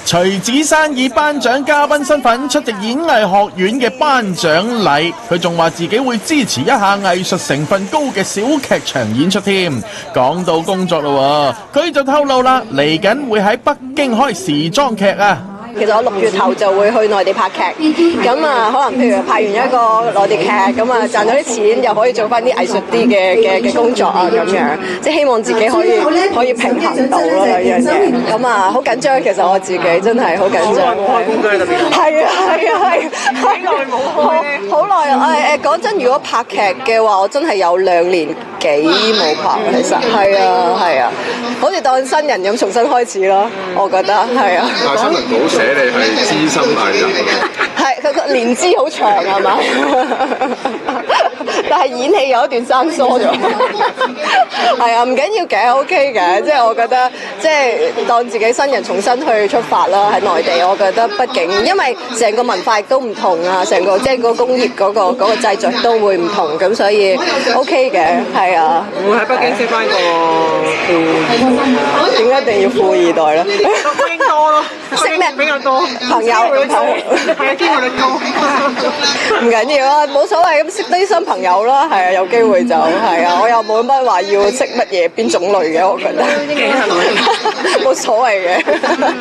徐子珊以頒獎嘉賓身份出席演藝學院嘅頒獎禮，佢仲話自己會支持一下藝術成分高嘅小劇場演出添。講到工作咯，佢就透露啦，嚟緊會喺北京開時裝劇啊。其實我6月頭就會去內地拍劇，咁啊可能譬如拍完一個內地劇，咁啊賺咗啲錢，又可以做翻啲藝術啲嘅工作啊咁樣，即係希望自己可以平衡到咯兩樣嘢。咁啊好緊張，其實我自己真係好緊張。開工嘅特別。係啊，幾耐冇開？好耐啊！講真，如果拍劇嘅話，我真係有2年幾冇拍，其實係啊，好似當新人咁重新開始咯，我覺得係啊。但係新聞稿寫你係資深藝人，係佢個年資好長係嘛？但係演戲有一段生疏咗，係啊，唔緊要嘅 ，OK 嘅，即係我覺得即係當自己新人重新去出發啦，喺內地，我覺得畢竟因為成個文化亦都唔同啊，成個即係個工業嗰個製作都會唔同，咁所以 OK 嘅，係啊。會喺北京識翻個富二代，點解一定要富二代咧？北京多咯，識咩比較多朋友？係啊，機會率高。唔緊要啊，冇所謂咁識啲新朋友啦，係啊，有機會就係啊，我又冇乜話要識乜嘢邊種類嘅，我覺得冇所謂嘅。